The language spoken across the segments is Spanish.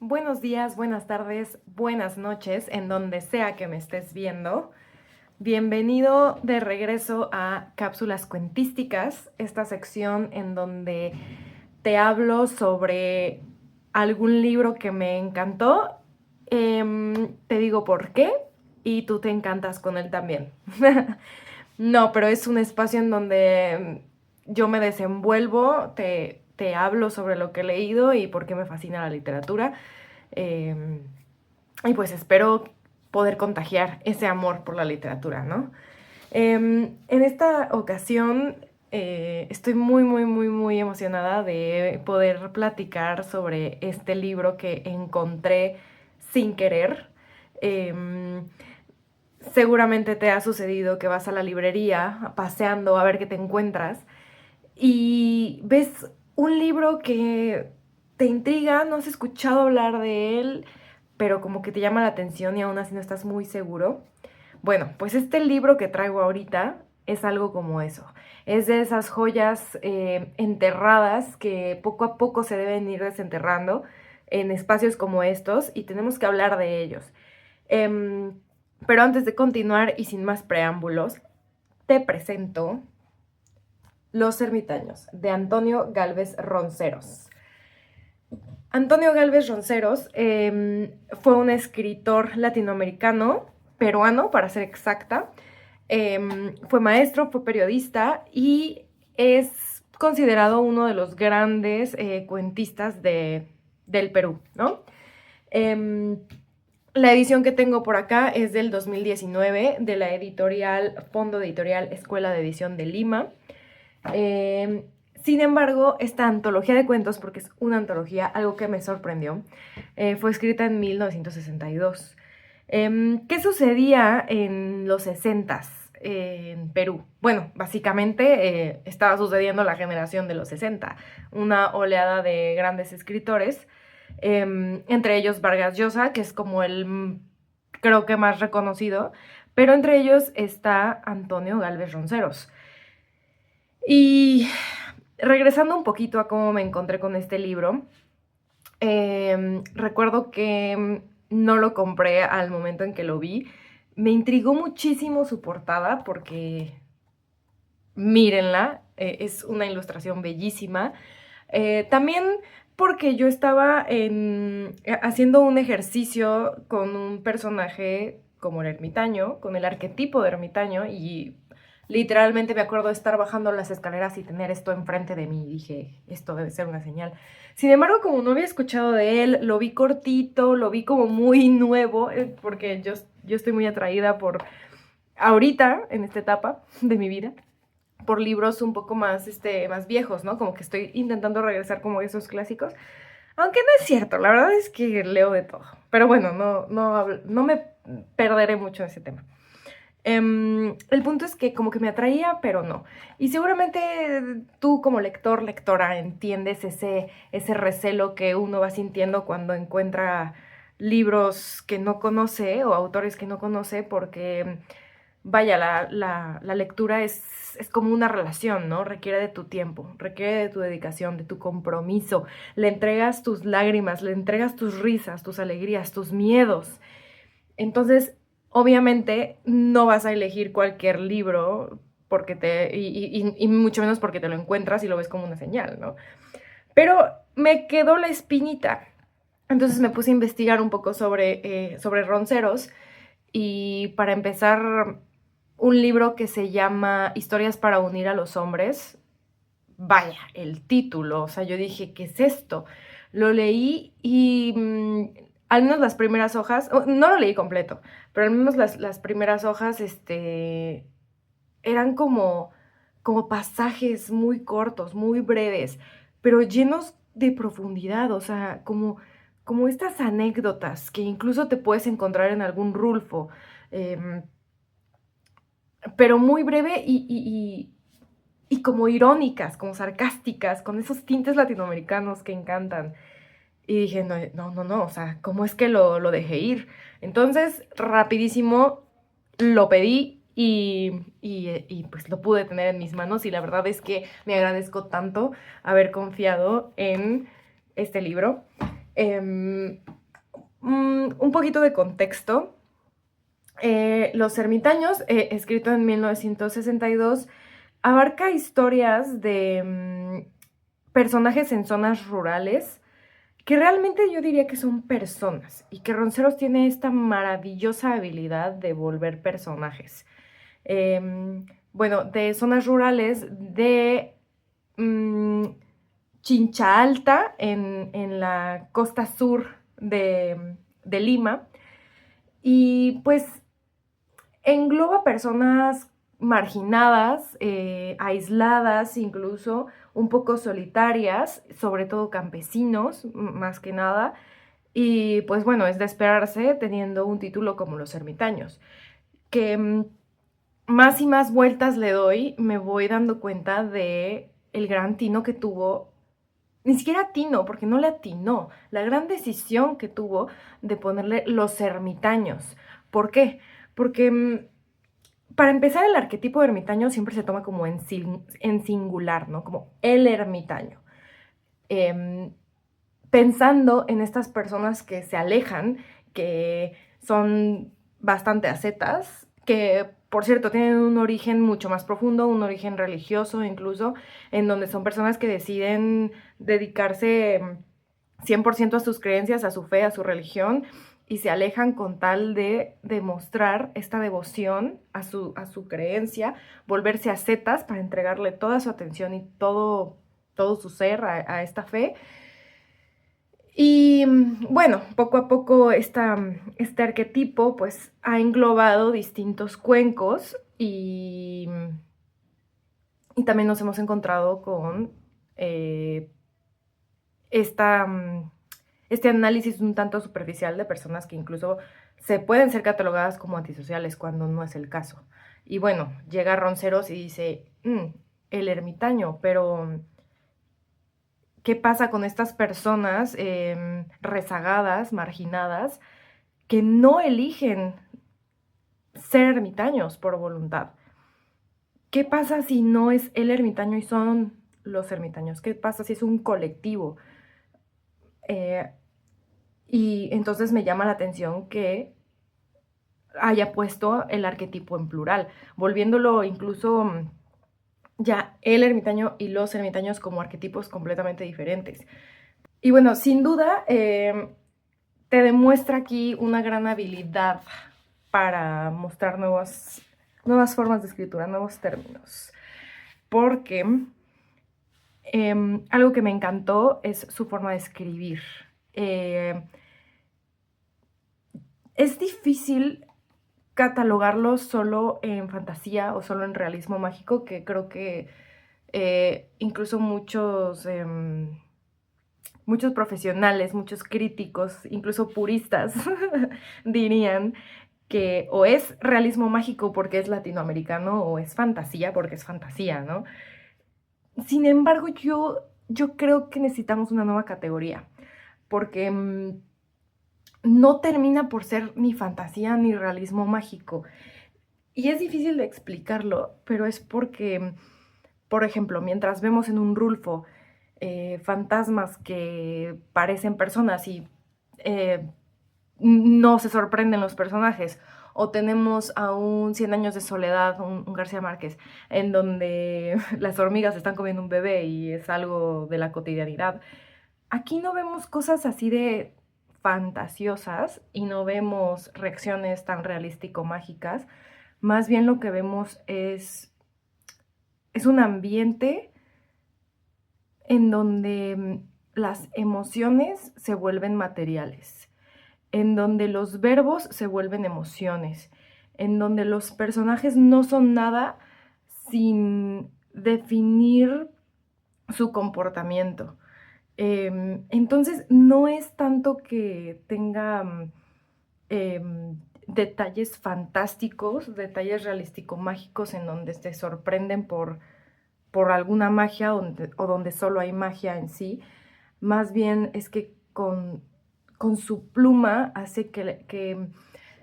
Buenos días, buenas tardes, buenas noches, en donde sea que me estés viendo. Bienvenido de regreso a Cápsulas Cuentísticas, esta sección en donde te hablo sobre algún libro que me encantó, te digo por qué y tú te encantas con él también. No, pero es un espacio en donde yo me desenvuelvo, te hablo sobre lo que he leído y por qué me fascina la literatura. Eh, y pues espero poder contagiar ese amor por la literatura, ¿no? En esta ocasión estoy muy emocionada de poder platicar sobre este libro que encontré sin querer. Eh, Seguramente te ha sucedido que vas a la librería paseando a ver qué te encuentras y ves un libro que te intriga, no has escuchado hablar de él, pero como que te llama la atención y aún así no estás muy seguro. Bueno, pues este libro que traigo ahorita es algo como eso. Es de esas joyas enterradas que poco a poco se deben ir desenterrando en espacios como estos y tenemos que hablar de ellos. Em, pero antes de continuar y sin más preámbulos, te presento Los Ermitaños, de Antonio Gálvez Ronceros. Antonio Gálvez Ronceros fue un escritor latinoamericano, peruano para ser exacta. Fue maestro, fue periodista y es considerado uno de los grandes cuentistas del Perú, ¿no? La edición que tengo por acá es del 2019 de la editorial Fondo Editorial Escuela de Edición de Lima. Sin embargo, esta antología de cuentos, porque es una antología, algo que me sorprendió, fue escrita en 1962. ¿Qué sucedía en los 60s en Perú? Bueno, básicamente estaba sucediendo la generación de los 60, una oleada de grandes escritores, entre ellos Vargas Llosa, que es como el, creo que más reconocido, pero entre ellos está Antonio Gálvez Ronceros. Y regresando un poquito a cómo me encontré con este libro, recuerdo que no lo compré al momento en que lo vi. Me intrigó muchísimo su portada porque, mírenla, es una ilustración bellísima. También porque yo estaba haciendo un ejercicio con un personaje como el ermitaño, con el arquetipo de ermitaño, y literalmente me acuerdo de estar bajando las escaleras y tener esto enfrente de mí. Y dije, esto debe ser una señal. Sin embargo, como no había escuchado de él, lo vi cortito, lo vi como muy nuevo, porque yo estoy muy atraída por ahorita, en esta etapa de mi vida, por libros un poco más, más viejos, ¿no? Como que estoy intentando regresar como a esos clásicos. Aunque no es cierto, la verdad es que leo de todo. Pero bueno, no me perderé mucho en ese tema. El punto es que como que me atraía, pero no. Y seguramente tú como lector, lectora, entiendes ese recelo que uno va sintiendo cuando encuentra libros que no conoce o autores que no conoce, porque vaya, la lectura es como una relación, ¿no? Requiere de tu tiempo, requiere de tu dedicación, de tu compromiso. Le entregas tus lágrimas, le entregas tus risas, tus alegrías, tus miedos. Entonces, obviamente, no vas a elegir cualquier libro porque y mucho menos porque te lo encuentras y lo ves como una señal, ¿no? Pero me quedó la espinita. Entonces me puse a investigar un poco sobre Ronceros y para empezar, un libro que se llama Historias para unir a los hombres. Vaya, el título, o sea, yo dije, ¿qué es esto? Lo leí y al menos las primeras hojas, no lo leí completo, pero al menos las primeras hojas, eran como pasajes muy cortos, muy breves, pero llenos de profundidad, o sea, como estas anécdotas que incluso te puedes encontrar en algún Rulfo, em, pero muy breve y como irónicas, como sarcásticas, con esos tintes latinoamericanos que encantan. Y dije, no, o sea, ¿cómo es que lo dejé ir? Entonces, rapidísimo, lo pedí y pues lo pude tener en mis manos y la verdad es que me agradezco tanto haber confiado en este libro. Un poquito de contexto. Los ermitaños, escrito en 1962, abarca historias de personajes en zonas rurales que realmente yo diría que son personas y que Ronceros tiene esta maravillosa habilidad de volver personajes. Bueno, de zonas rurales de Chincha Alta, en la costa sur de Lima, y pues engloba personas marginadas, aisladas, incluso un poco solitarias, sobre todo campesinos, más que nada, y pues bueno, es de esperarse teniendo un título como Los Ermitaños, que más y más vueltas le doy, me voy dando cuenta de el gran tino que tuvo, ni siquiera tino, porque no le atinó, la gran decisión que tuvo de ponerle Los Ermitaños. ¿Por qué? Porque para empezar, el arquetipo de ermitaño siempre se toma como en singular, ¿no? Como el ermitaño. Pensando en estas personas que se alejan, que son bastante ascetas, que por cierto tienen un origen mucho más profundo, un origen religioso incluso, en donde son personas que deciden dedicarse 100% a sus creencias, a su fe, a su religión, y se alejan con tal de demostrar esta devoción a su creencia, volverse ascetas para entregarle toda su atención y todo su ser a esta fe. Y bueno, poco a poco este arquetipo pues ha englobado distintos cuencos y también nos hemos encontrado con este análisis un tanto superficial de personas que incluso se pueden ser catalogadas como antisociales cuando no es el caso. Y bueno, llega Ronceros y dice, el ermitaño, pero ¿qué pasa con estas personas rezagadas, marginadas, que no eligen ser ermitaños por voluntad? ¿Qué pasa si no es el ermitaño y son los ermitaños? ¿Qué pasa si es un colectivo? Y entonces me llama la atención que haya puesto el arquetipo en plural, volviéndolo incluso ya el ermitaño y los ermitaños como arquetipos completamente diferentes. Y bueno, sin duda, te demuestra aquí una gran habilidad para mostrar nuevas formas de escritura, nuevos términos. Porque algo que me encantó es su forma de escribir. Es difícil catalogarlo solo en fantasía o solo en realismo mágico, que creo que incluso muchos profesionales, muchos críticos, incluso puristas, dirían que o es realismo mágico porque es latinoamericano o es fantasía porque es fantasía, ¿no? Sin embargo, yo creo que necesitamos una nueva categoría, porque no termina por ser ni fantasía ni realismo mágico. Y es difícil de explicarlo, pero es porque, por ejemplo, mientras vemos en un Rulfo fantasmas que parecen personas y no se sorprenden los personajes, o tenemos a un 100 años de soledad, un García Márquez, en donde las hormigas están comiendo un bebé y es algo de la cotidianidad. Aquí no vemos cosas así de fantasiosas y no vemos reacciones tan realístico-mágicas. Más bien lo que vemos es un ambiente en donde las emociones se vuelven materiales, en donde los verbos se vuelven emociones, en donde los personajes no son nada sin definir su comportamiento. Entonces, no es tanto que tenga detalles fantásticos, detalles realístico-mágicos en donde te sorprenden por alguna magia o donde solo hay magia en sí. Más bien es que con su pluma hace que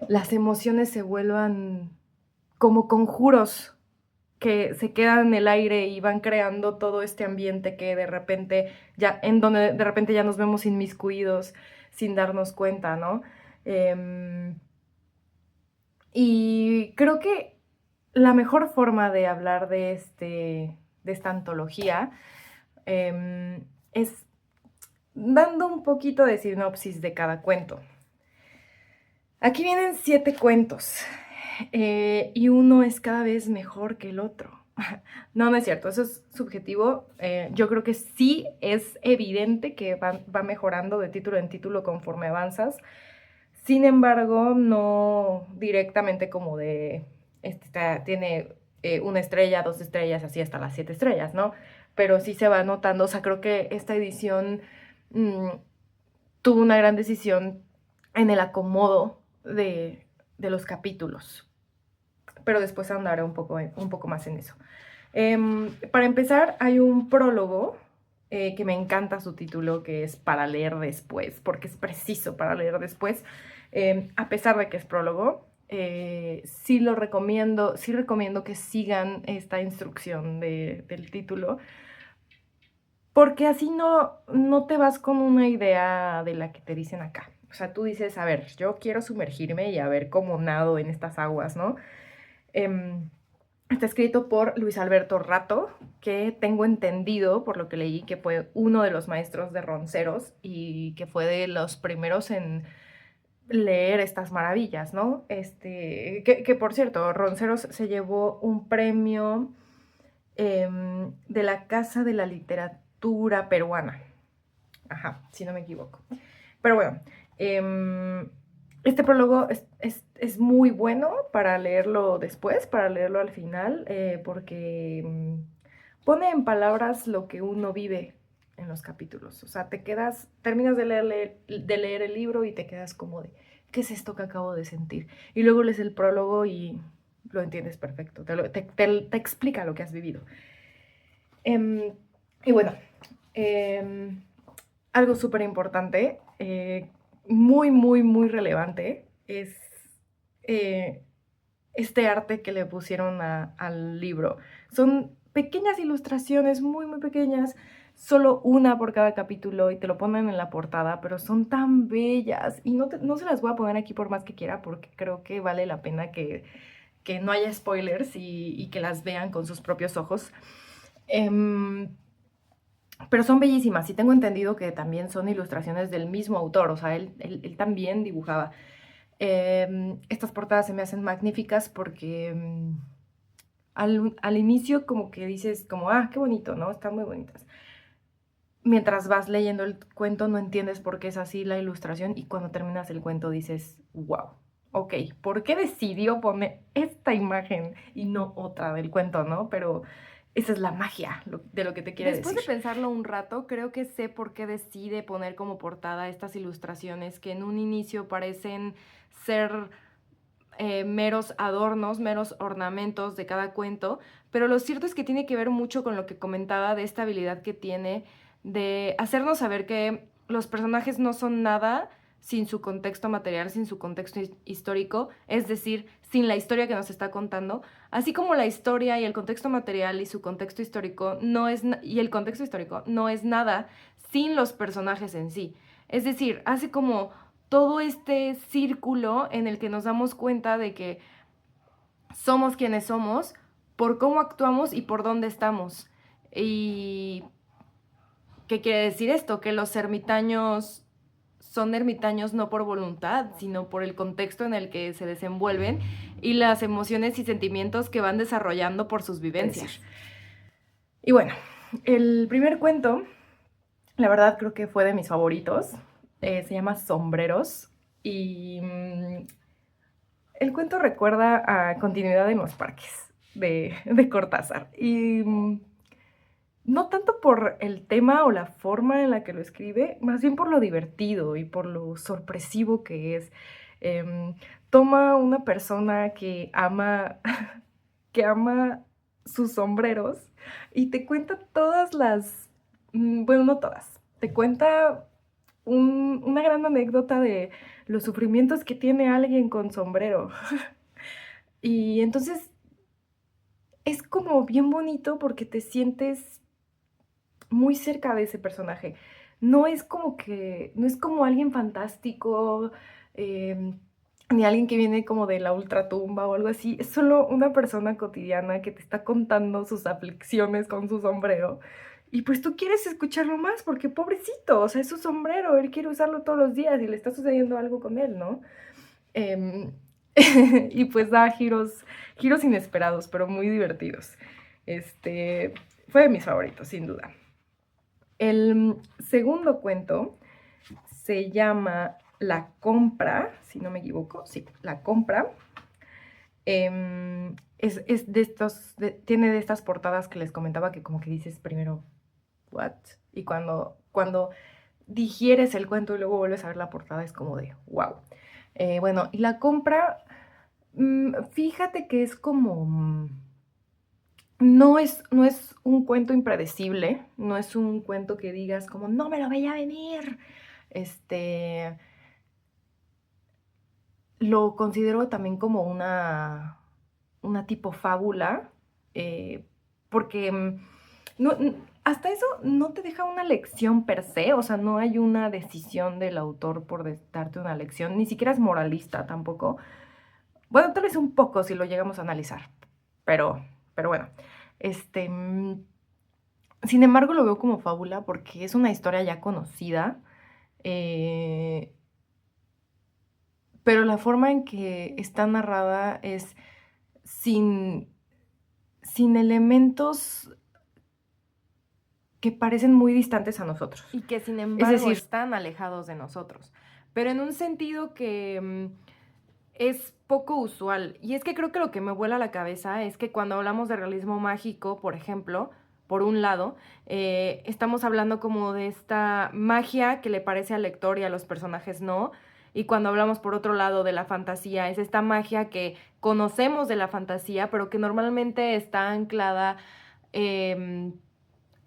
las emociones se vuelvan como conjuros que se quedan en el aire y van creando todo este ambiente que de repente ya, en donde de repente ya nos vemos inmiscuidos sin darnos cuenta, ¿no? Y creo que la mejor forma de hablar de esta antología es dando un poquito de sinopsis de cada cuento. Aquí vienen 7 cuentos y uno es cada vez mejor que el otro. No, no es cierto, eso es subjetivo. Yo creo que sí es evidente que va mejorando de título en título conforme avanzas. Sin embargo, no directamente como de, tiene 1 estrella, 2 estrellas, así hasta las 7 estrellas, ¿no? Pero sí se va notando, o sea, creo que esta edición tuvo una gran decisión en el acomodo de los capítulos. Pero después andaré un poco más en eso. Para empezar, hay un prólogo que me encanta su título, que es Para leer después, porque es preciso para leer después. A pesar de que es prólogo, sí recomiendo que sigan esta instrucción del título, porque así no te vas con una idea de la que te dicen acá. O sea, tú dices, a ver, yo quiero sumergirme y a ver cómo nado en estas aguas, ¿no? Está escrito por Luis Alberto Rato, que tengo entendido, por lo que leí, que fue uno de los maestros de Ronceros y que fue de los primeros en leer estas maravillas, ¿no? Que por cierto, Ronceros se llevó un premio de la Casa de la Literatura Peruana. Ajá, si no me equivoco. Pero bueno, este prólogo es muy bueno para leerlo después, para leerlo al final, porque pone en palabras lo que uno vive en los capítulos. O sea, terminas de leer el libro y te quedas como de, ¿qué es esto que acabo de sentir? Y luego lees el prólogo y lo entiendes perfecto, te explica lo que has vivido. Y bueno, algo súper importante, muy, muy, muy relevante, es este arte que le pusieron al libro. Son pequeñas ilustraciones, muy, muy pequeñas, solo una por cada capítulo y te lo ponen en la portada, pero son tan bellas y no se las voy a poner aquí por más que quiera porque creo que vale la pena que no haya spoilers y que las vean con sus propios ojos. Pero son bellísimas y tengo entendido que también son ilustraciones del mismo autor, o sea, él también dibujaba. Estas portadas se me hacen magníficas porque al inicio como que dices como, qué bonito, ¿no? Están muy bonitas. Mientras vas leyendo el cuento no entiendes por qué es así la ilustración y cuando terminas el cuento dices, wow, ok, ¿por qué decidió poner esta imagen y no otra del cuento, no? Pero esa es la magia de lo que te quiere decir. Después de pensarlo un rato, creo que sé por qué decide poner como portada estas ilustraciones que en un inicio parecen ser meros adornos, meros ornamentos de cada cuento, pero lo cierto es que tiene que ver mucho con lo que comentaba de esta habilidad que tiene de hacernos saber que los personajes no son nada sin su contexto material, sin su contexto histórico, es decir, sin la historia que nos está contando, así como la historia y el contexto material y su contexto histórico y el contexto histórico no es nada sin los personajes en sí. Es decir, hace como todo este círculo en el que nos damos cuenta de que somos quienes somos por cómo actuamos y por dónde estamos. ¿Y qué quiere decir esto? Que los ermitaños son ermitaños no por voluntad, sino por el contexto en el que se desenvuelven y las emociones y sentimientos que van desarrollando por sus vivencias. Y bueno, el primer cuento, la verdad creo que fue de mis favoritos. Se llama Sombreros y el cuento recuerda a Continuidad en los parques de Cortázar. Y no tanto por el tema o la forma en la que lo escribe, más bien por lo divertido y por lo sorpresivo que es. Toma una persona que ama, que ama sus sombreros y te cuenta todas bueno, no todas, te cuenta una gran anécdota de los sufrimientos que tiene alguien con sombrero. Y entonces es como bien bonito porque te sientes muy cerca de ese personaje. no es como que, no es como alguien fantástico, ni alguien que viene como de la ultratumba o algo así, es solo una persona cotidiana que te está contando sus aflicciones con su sombrero. Y pues tú quieres escucharlo más porque pobrecito, o sea, es su sombrero, él quiere usarlo todos los días y le está sucediendo algo con él, ¿no? Em, y pues da giros inesperados, pero muy divertidos. Fue de mis favoritos, sin duda. El segundo cuento se llama La Compra, si no me equivoco, sí, La Compra. Es de estos, tiene de estas portadas que les comentaba que como que dices primero, ¿what? Y cuando digieres el cuento y luego vuelves a ver la portada es como de, wow. Bueno, y La Compra, fíjate que es como... no es un cuento impredecible, no es un cuento que digas como, no me lo veía venir. Este, lo considero también como una tipo fábula, porque hasta eso no te deja una lección per se, o sea, no hay una decisión del autor por darte una lección, ni siquiera es moralista tampoco. Bueno, tal vez un poco si lo llegamos a analizar, pero bueno, este... sin embargo, lo veo como fábula porque es una historia ya conocida, eh, pero la forma en que está narrada es sin, sin elementos que parecen muy distantes a nosotros. Y que sin embargo es decir, están alejados de nosotros. Pero en un sentido que es poco usual. Y es que creo que lo que me vuela la cabeza es que cuando hablamos de realismo mágico, por ejemplo, por un lado, estamos hablando como de esta magia que le parece al lector y a los personajes no. Y cuando hablamos por otro lado de la fantasía, es esta magia que conocemos de la fantasía, pero que normalmente está anclada eh,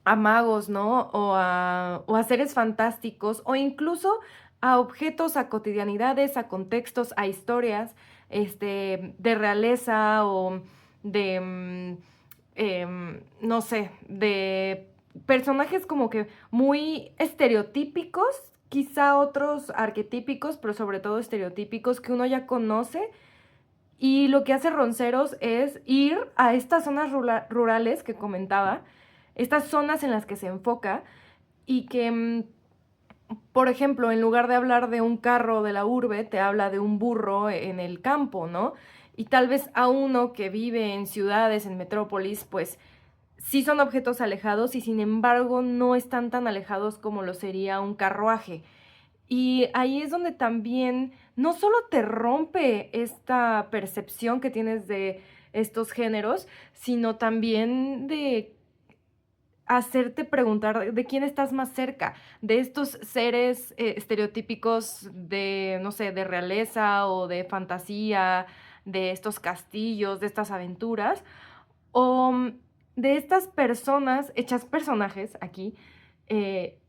a magos, ¿no? O a seres fantásticos, o incluso a objetos, a cotidianidades, a contextos, a historias, de realeza o de, no sé, de personajes como que muy estereotípicos, quizá otros arquetípicos, pero sobre todo estereotípicos que uno ya conoce. Y lo que hace Ronceros es ir a estas zonas rurales que comentaba, estas zonas en las que se enfoca y que, por ejemplo, en lugar de hablar de un carro de la urbe, te habla de un burro en el campo, ¿no? Y tal vez a uno que vive en ciudades, en metrópolis, pues sí son objetos alejados y sin embargo no están tan alejados como lo sería un carruaje. Y ahí es donde también no solo te rompe esta percepción que tienes de estos géneros, sino también de hacerte preguntar de quién estás más cerca, de estos seres estereotípicos de, no sé, de realeza o de fantasía, de estos castillos, de estas aventuras, o de estas personas hechas personajes aquí, eh,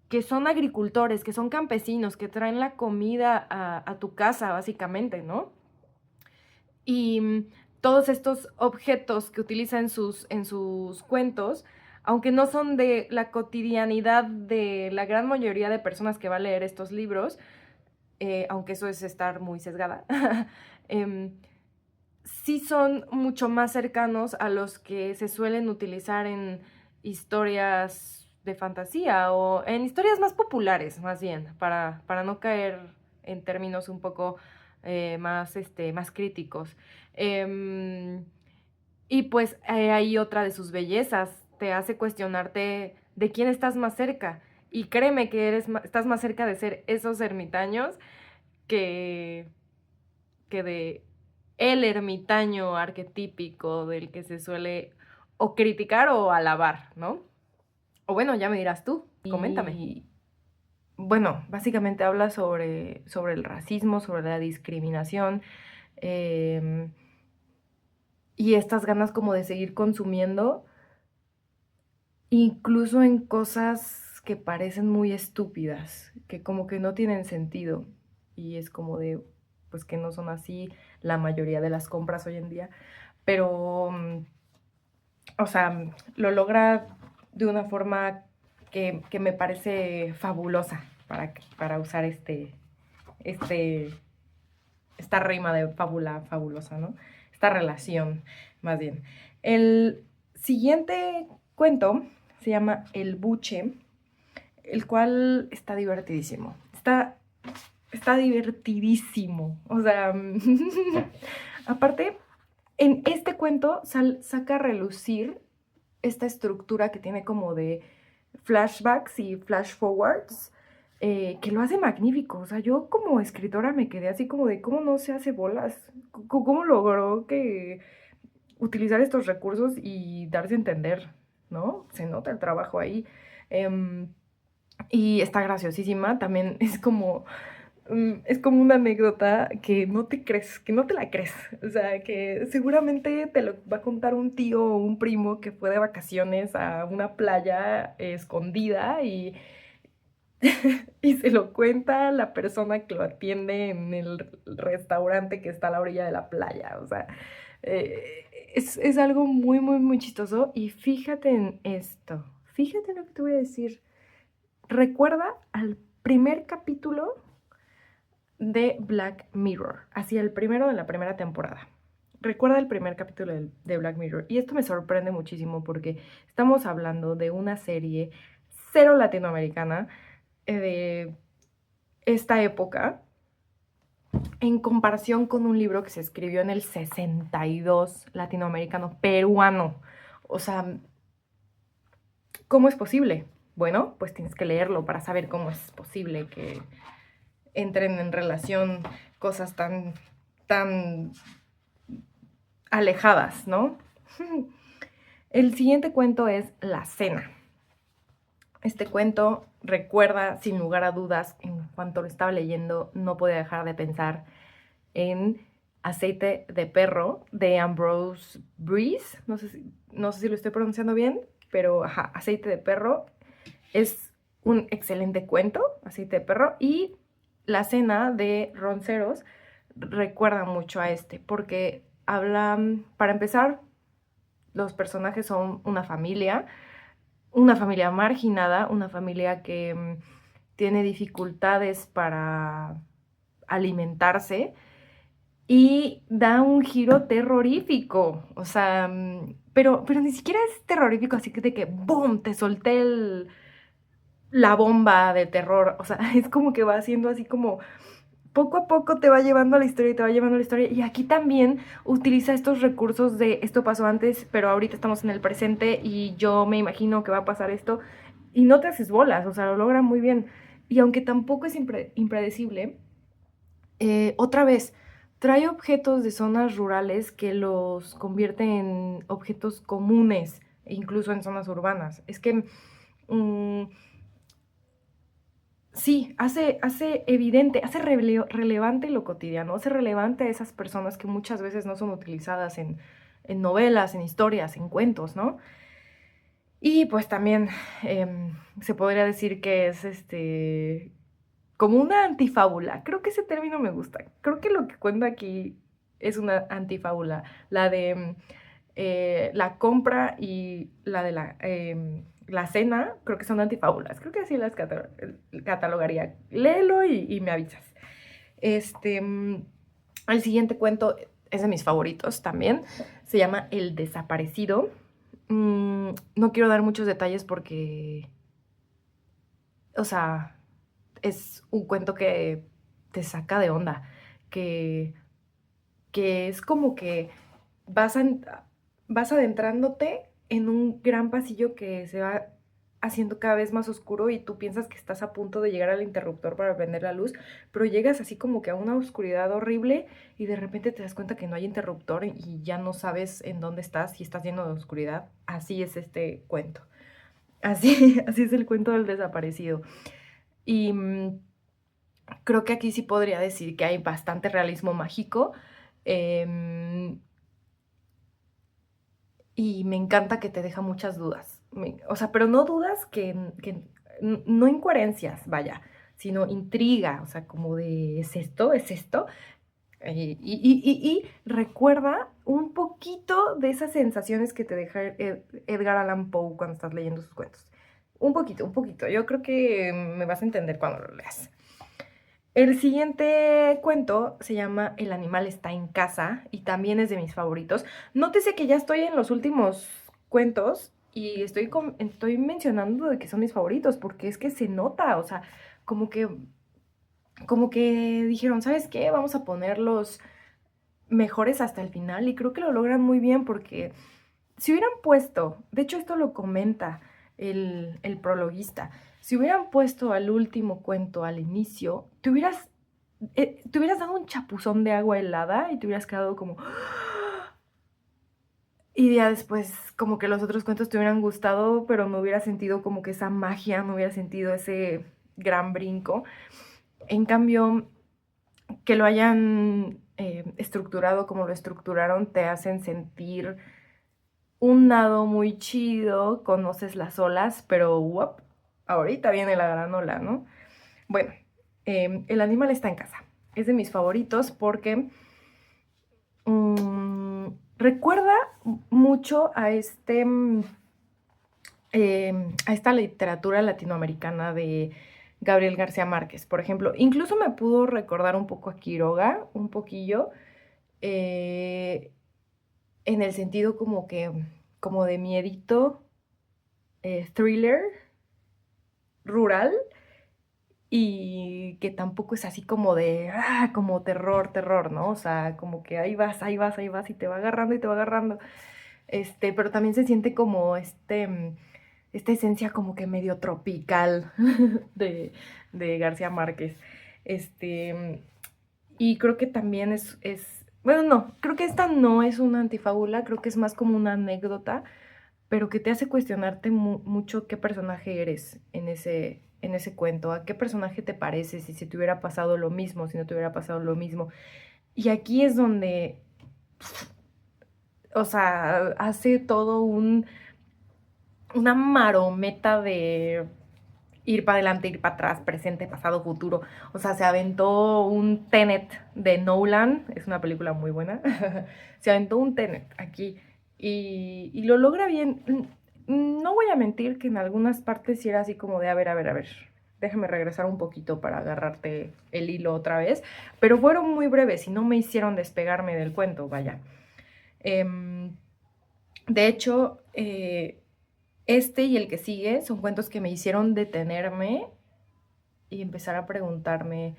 que son agricultores, que son campesinos, que traen la comida a tu casa, básicamente, ¿no? Y todos estos objetos que utiliza en sus cuentos, aunque no son de la cotidianidad de la gran mayoría de personas que va a leer estos libros, aunque eso es estar muy sesgada, em, sí son mucho más cercanos a los que se suelen utilizar en historias de fantasía o en historias más populares, más bien, para no caer en términos un poco más críticos. Em, y pues hay otra de sus bellezas, te hace cuestionarte de quién estás más cerca. Y créeme que estás más cerca de ser esos ermitaños que, que de el ermitaño arquetípico del que se suele o criticar o alabar, ¿no? O bueno, ya me dirás tú, coméntame. Y bueno, básicamente habla sobre el racismo, sobre la discriminación eh, y estas ganas como de seguir consumiendo, incluso en cosas que parecen muy estúpidas, que como que no tienen sentido y es como de, pues que no son así la mayoría de las compras hoy en día, pero, o sea, lo logra de una forma que me parece fabulosa para usar esta rima de fábula fabulosa, ¿no? Esta relación, más bien. El siguiente cuento se llama El Buche, el cual está divertidísimo. Está divertidísimo. O sea, aparte, en este cuento saca a relucir esta estructura que tiene como de flashbacks y flash forwards, que lo hace magnífico. O sea, yo como escritora me quedé así como de cómo no se hace bolas, cómo logró que utilizar estos recursos y darse a entender, ¿no? Se nota el trabajo ahí. Y está graciosísima, también es como una anécdota que no te crees, que no te la crees. O sea, que seguramente te lo va a contar un tío o un primo que fue de vacaciones a una playa escondida y se lo cuenta la persona que lo atiende en el restaurante que está a la orilla de la playa. O sea, es algo muy, muy, muy chistoso. Y fíjate en esto, fíjate en lo que te voy a decir. Recuerda al primer capítulo de Black Mirror, así el primero de la primera temporada. Recuerda el primer capítulo de Black Mirror. Y esto me sorprende muchísimo porque estamos hablando de una serie cero latinoamericana de esta época en comparación con un libro que se escribió en el 62, latinoamericano, peruano. O sea, ¿cómo es posible? Bueno, pues tienes que leerlo para saber cómo es posible que entren en relación cosas tan alejadas, ¿no? El siguiente cuento es La Cena. Este cuento recuerda, sin lugar a dudas, en cuanto lo estaba leyendo, no podía dejar de pensar en Aceite de Perro de Ambrose Bierce. No sé si lo estoy pronunciando bien, pero ajá, Aceite de Perro es un excelente cuento, Aceite de Perro, y La Cena de Ronceros recuerda mucho a este, porque habla, para empezar, los personajes son una familia marginada, una familia que tiene dificultades para alimentarse y da un giro terrorífico. O sea, pero ni siquiera es terrorífico, así que de que ¡boom! Te solté la bomba de terror. O sea, es como que va haciendo así como poco a poco te va llevando a la historia y te va llevando a la historia. Y aquí también utiliza estos recursos de esto pasó antes, pero ahorita estamos en el presente y yo me imagino que va a pasar esto. Y no te haces bolas, o sea, lo logra muy bien. Y aunque tampoco es impredecible, otra vez, trae objetos de zonas rurales que los convierte en objetos comunes, incluso en zonas urbanas. Es que sí, hace evidente, hace relevante lo cotidiano, hace relevante a esas personas que muchas veces no son utilizadas en novelas, en historias, en cuentos, ¿no? Y pues también se podría decir que es como una antifábula. Creo que ese término me gusta. Creo que lo que cuenta aquí es una antifábula. La de la compra y la de la cena, creo que son antifábulas. Creo que así las catalogaría. Léelo y me avisas. El siguiente cuento es de mis favoritos también. Se llama El Desaparecido. No quiero dar muchos detalles porque, o sea, es un cuento que te saca de onda, que, que es como que vas, vas adentrándote en un gran pasillo que se va haciendo cada vez más oscuro y tú piensas que estás a punto de llegar al interruptor para prender la luz, pero llegas así como que a una oscuridad horrible y de repente te das cuenta que no hay interruptor y ya no sabes en dónde estás y estás lleno de oscuridad. Así es este cuento. Así, así es el cuento del desaparecido. Y creo que aquí sí podría decir que hay bastante realismo mágico. em, y me encanta que te deja muchas dudas. O sea, pero no dudas no incoherencias, vaya, sino intriga, o sea, como de, ¿es esto? ¿Es esto? Y recuerda un poquito de esas sensaciones que te deja Edgar Allan Poe cuando estás leyendo sus cuentos. Un poquito. Yo creo que me vas a entender cuando lo leas. El siguiente cuento se llama El animal está en casa y también es de mis favoritos. Nótese que ya estoy en los últimos cuentos y estoy mencionando de que son mis favoritos porque es que se nota, o sea, como que, como que dijeron, ¿sabes qué? Vamos a poner los mejores hasta el final y creo que lo logran muy bien porque si hubieran puesto, de hecho esto lo comenta el prologuista, si hubieran puesto al último cuento al inicio, te hubieras dado un chapuzón de agua helada y te hubieras quedado como... Y ya después como que los otros cuentos te hubieran gustado, pero no hubiera sentido como que esa magia, no hubiera sentido ese gran brinco. En cambio, que lo hayan estructurado como lo estructuraron, te hacen sentir un nado muy chido, conoces las olas, pero ahorita viene la gran ola, ¿no? Bueno, el animal está en casa. Es de mis favoritos porque recuerda mucho a a esta literatura latinoamericana de Gabriel García Márquez, por ejemplo. Incluso me pudo recordar un poco a Quiroga, un poquillo, eh, en el sentido como de miedito, thriller, rural, y que tampoco es así como de, como terror, ¿no? O sea, como que ahí vas, y te va agarrando y te va agarrando. Pero también se siente como esta esencia como que medio tropical de García Márquez. Y creo que también bueno, no, creo que esta no es una antifábula, creo que es más como una anécdota, pero que te hace cuestionarte mucho qué personaje eres en ese cuento, a qué personaje te pareces, si te hubiera pasado lo mismo, si no te hubiera pasado lo mismo. Y aquí es donde, o sea, hace todo una marometa de ir para adelante, ir para atrás, presente, pasado, futuro. O sea, se aventó un Tenet de Nolan, es una película muy buena. Se aventó un Tenet aquí y lo logra bien. No voy a mentir que en algunas partes sí era así como de, a ver, déjame regresar un poquito para agarrarte el hilo otra vez, pero fueron muy breves y no me hicieron despegarme del cuento, vaya. De hecho, este y el que sigue son cuentos que me hicieron detenerme y empezar a preguntarme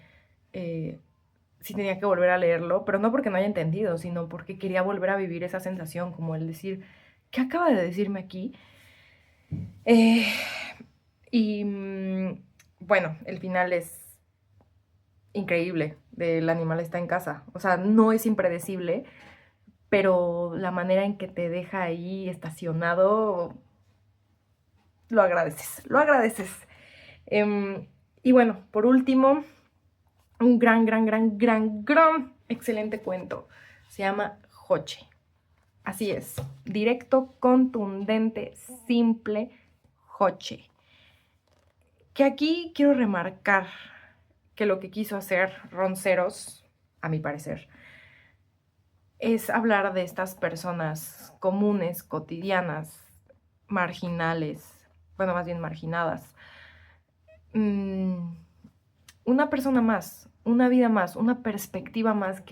si tenía que volver a leerlo, pero no porque no haya entendido, sino porque quería volver a vivir esa sensación, como el decir, ¿qué acaba de decirme aquí? Eh, bueno, el final es increíble, del animal está en casa, o sea, no es impredecible, pero la manera en que te deja ahí estacionado, lo agradeces, lo agradeces. Y bueno, por último, un gran, excelente cuento. Se llama Joche. Así es, directo, contundente, simple, Joche. Que aquí quiero remarcar que lo que quiso hacer Ronceros, a mi parecer, es hablar de estas personas comunes, cotidianas, marginales, bueno, más bien marginadas. Una persona más, una vida más, una perspectiva más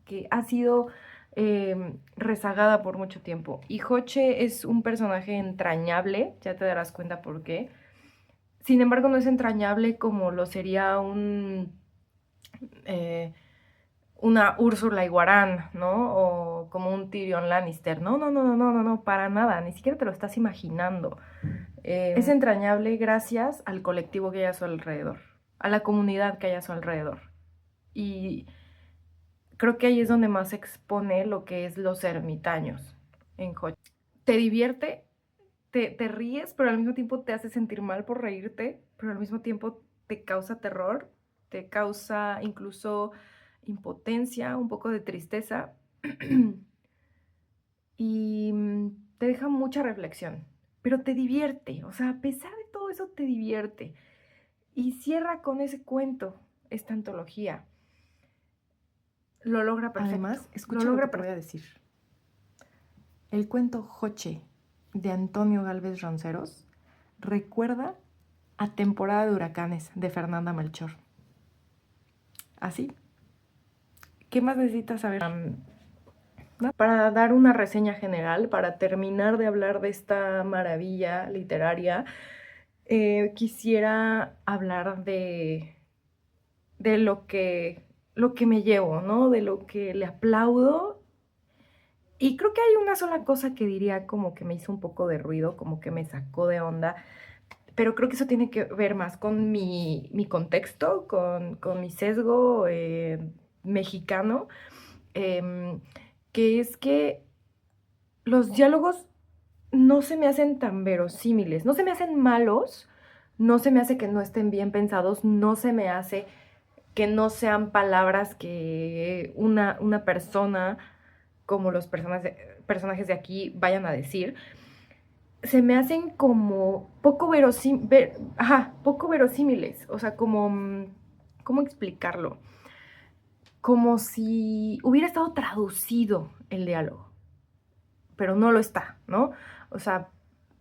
que ha sido rezagada por mucho tiempo. Y Joche es un personaje entrañable, ya te darás cuenta por qué. Sin embargo, no es entrañable como lo sería eh, una Úrsula Iguarán, ¿no? O como un Tyrion Lannister. No, para nada, ni siquiera te lo estás imaginando. Es entrañable gracias al colectivo que hay a su alrededor, a la comunidad que hay a su alrededor. Y creo que ahí es donde más se expone lo que es los ermitaños en Joche. Te divierte, te ríes, pero al mismo tiempo te hace sentir mal por reírte, pero al mismo tiempo te causa terror, te causa incluso impotencia, un poco de tristeza y te deja mucha reflexión, pero te divierte, o sea, a pesar de todo eso te divierte. Y cierra con ese cuento, esta antología. Lo logra perfecto. Además, escucha lo que te voy a decir. El cuento Joche de Antonio Gálvez Ronceros recuerda a Temporada de Huracanes de Fernanda Melchor. Así. ¿Qué más necesitas saber? Para dar una reseña general, para terminar de hablar de esta maravilla literaria, quisiera hablar de lo que me llevo, ¿no? De lo que le aplaudo. Y creo que hay una sola cosa que diría como que me hizo un poco de ruido, como que me sacó de onda, pero creo que eso tiene que ver más con mi contexto, con mi sesgo mexicano, que es que los diálogos no se me hacen tan verosímiles, no se me hacen malos, no se me hace que no estén bien pensados, no se me hace que no sean palabras que una persona como los personajes de aquí vayan a decir. Se me hacen como poco verosímiles, o sea, como, ¿cómo explicarlo? Como si hubiera estado traducido el diálogo, pero no lo está, ¿no? O sea,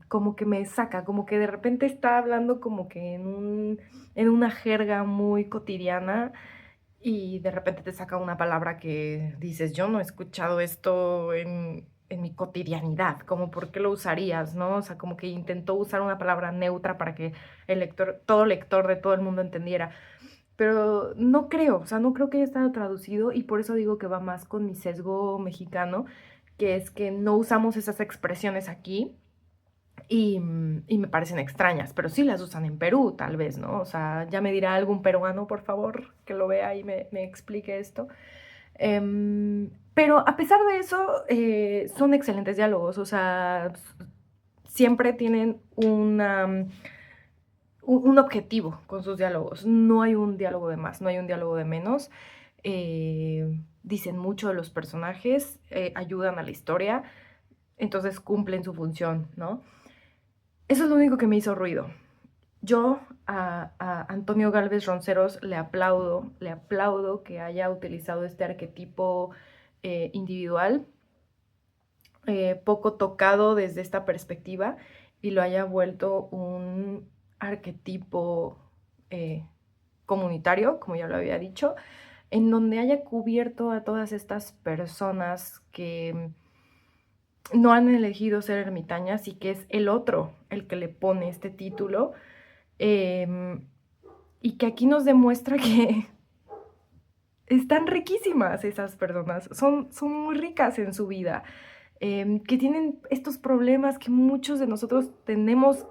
como que me saca, como que de repente está hablando como que en una jerga muy cotidiana y de repente te saca una palabra que dices, yo no he escuchado esto en mi cotidianidad, como por qué lo usarías, ¿no? O sea, como que intentó usar una palabra neutra para que todo lector de todo el mundo entendiera. Pero no creo, o sea, no creo que haya estado traducido y por eso digo que va más con mi sesgo mexicano, que es que no usamos esas expresiones aquí y me parecen extrañas, pero sí las usan en Perú, tal vez, ¿no? O sea, ya me dirá algún peruano, por favor, que lo vea y me explique esto. Pero a pesar de eso, son excelentes diálogos, o sea, siempre tienen un objetivo con sus diálogos. No hay un diálogo de más, no hay un diálogo de menos. Dicen mucho de los personajes, ayudan a la historia, entonces cumplen su función, ¿no? Eso es lo único que me hizo ruido. Yo a Antonio Gálvez Ronceros le aplaudo que haya utilizado este arquetipo individual, poco tocado desde esta perspectiva, y lo haya vuelto un arquetipo comunitario, como ya lo había dicho, en donde haya cubierto a todas estas personas que no han elegido ser ermitañas y que es el otro el que le pone este título, y que aquí nos demuestra que están riquísimas esas personas, son muy ricas en su vida, que tienen estos problemas que muchos de nosotros tenemos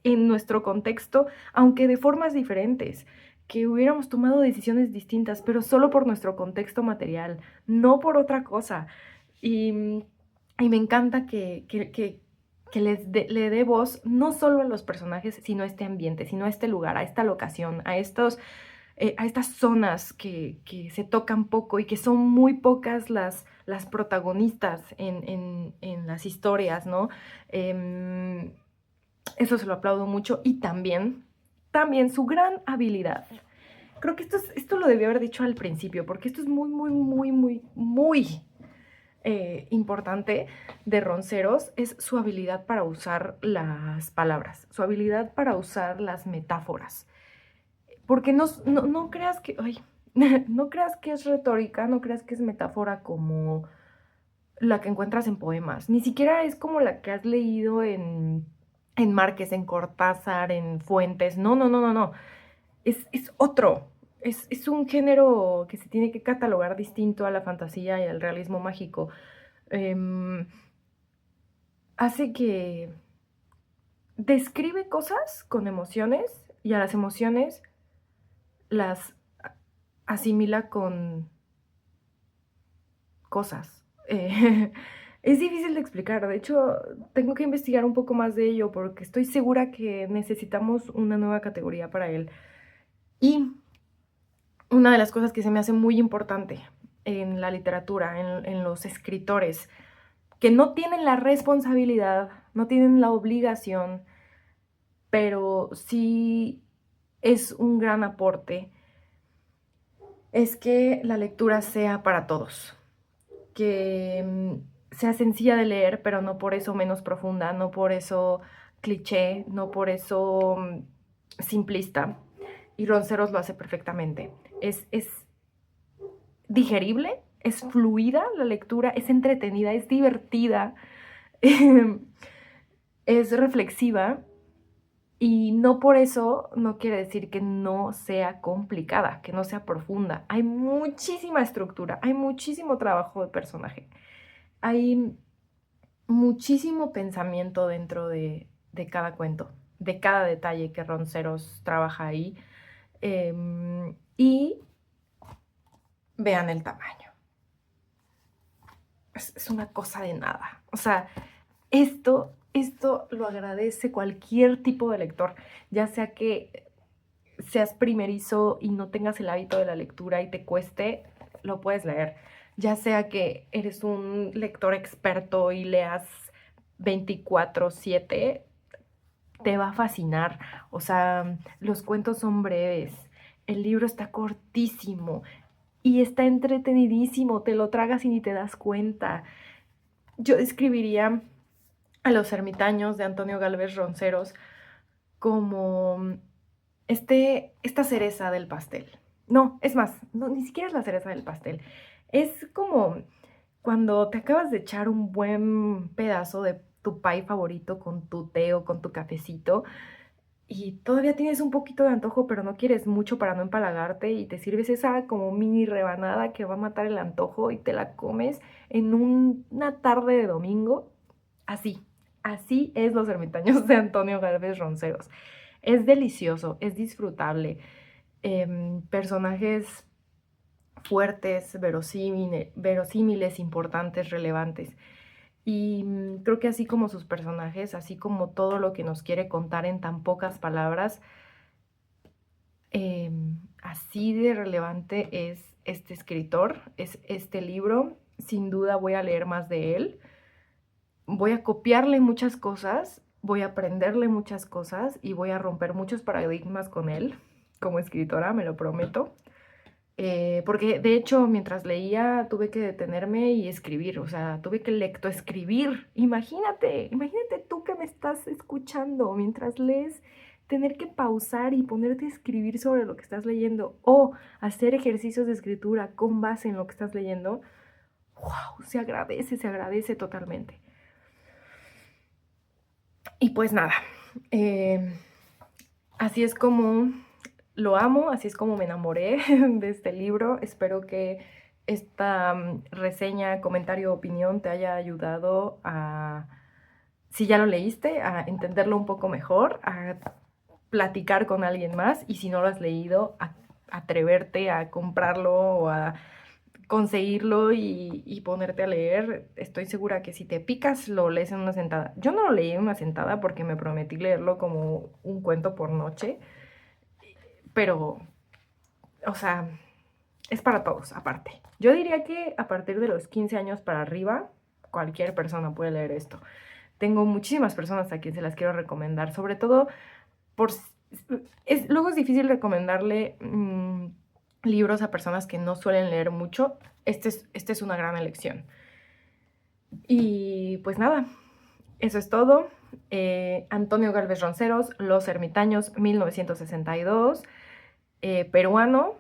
en nuestro contexto, aunque de formas diferentes, que hubiéramos tomado decisiones distintas, pero solo por nuestro contexto material, no por otra cosa. Y me encanta que le dé voz no solo a los personajes, sino a este ambiente, sino a este lugar, a esta locación, a estas zonas que se tocan poco y que son muy pocas las protagonistas en las historias, ¿no? Eso se lo aplaudo mucho. Y también su gran habilidad. Creo que esto lo debí haber dicho al principio, porque esto es muy, muy, muy, muy, muy importante de Ronceros, es su habilidad para usar las palabras, su habilidad para usar las metáforas. Porque no creas que, no creas que es retórica, no creas que es metáfora como la que encuentras en poemas, ni siquiera es como la que has leído en Márquez, en Cortázar, en Fuentes, no, es otro. Es un género que se tiene que catalogar distinto a la fantasía y al realismo mágico. Hace que describe cosas con emociones y a las emociones las asimila con cosas. Es difícil de explicar, de hecho tengo que investigar un poco más de ello porque estoy segura que necesitamos una nueva categoría para él. Y una de las cosas que se me hace muy importante en la literatura, en los escritores, que no tienen la responsabilidad, no tienen la obligación, pero sí es un gran aporte, es que la lectura sea para todos, que sea sencilla de leer, pero no por eso menos profunda, no por eso cliché, no por eso simplista. Y Ronceros lo hace perfectamente. Es digerible, es fluida la lectura, es entretenida, es divertida, es reflexiva. Y no por eso no quiere decir que no sea complicada, que no sea profunda. Hay muchísima estructura, hay muchísimo trabajo de personaje, hay muchísimo pensamiento dentro de cada cuento, de cada detalle que Ronceros trabaja ahí. Y vean el tamaño. Es una cosa de nada. O sea, esto lo agradece cualquier tipo de lector, ya sea que seas primerizo y no tengas el hábito de la lectura y te cueste, lo puedes leer. Ya sea que eres un lector experto y leas 24/7, te va a fascinar. O sea, los cuentos son breves, el libro está cortísimo y está entretenidísimo, te lo tragas y ni te das cuenta. Yo describiría a Los ermitaños de Antonio Gálvez Ronceros como esta cereza del pastel. No, es más, no, ni siquiera es la cereza del pastel. Es como cuando te acabas de echar un buen pedazo de tu pie favorito con tu té o con tu cafecito y todavía tienes un poquito de antojo, pero no quieres mucho para no empalagarte y te sirves esa como mini rebanada que va a matar el antojo y te la comes en una tarde de domingo. Así es Los ermitaños de Antonio Gálvez Ronceros. Es delicioso, es disfrutable. Personajes fuertes, verosímiles, importantes, relevantes. Y creo que así como sus personajes, así como todo lo que nos quiere contar en tan pocas palabras, así de relevante es este escritor, es este libro. Sin duda voy a leer más de él. Voy a copiarle muchas cosas, voy a aprenderle muchas cosas y voy a romper muchos paradigmas con él como escritora, me lo prometo. Porque de hecho mientras leía tuve que detenerme y escribir, o sea, tuve que lectoescribir. Imagínate tú que me estás escuchando mientras lees, tener que pausar y ponerte a escribir sobre lo que estás leyendo o hacer ejercicios de escritura con base en lo que estás leyendo. ¡Wow! Se agradece totalmente. Y pues nada, así es como lo amo, así es como me enamoré de este libro. Espero que esta reseña, comentario, opinión te haya ayudado a, si ya lo leíste, a entenderlo un poco mejor, a platicar con alguien más y si no lo has leído, a atreverte a comprarlo o a conseguirlo y ponerte a leer. Estoy segura que si te picas lo lees en una sentada. Yo no lo leí en una sentada porque me prometí leerlo como un cuento por noche, pero, o sea, es para todos aparte. Yo diría que a partir de los 15 años para arriba, cualquier persona puede leer esto. Tengo muchísimas personas a quien se las quiero recomendar, sobre todo por... luego es difícil recomendarle libros a personas que no suelen leer mucho. Esta es una gran elección. Y pues nada, eso es todo. Antonio Gálvez Ronceros, Los ermitaños, 1962, peruano,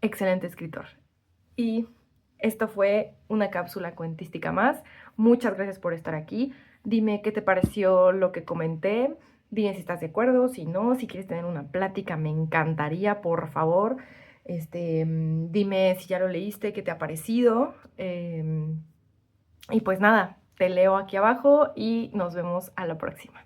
excelente escritor. Y esto fue una cápsula cuentística más. Muchas gracias por estar aquí. Dime qué te pareció lo que comenté. Dime si estás de acuerdo, si no, si quieres tener una plática, me encantaría, por favor. Dime si ya lo leíste, qué te ha parecido. Y pues nada, te leo aquí abajo y nos vemos a la próxima.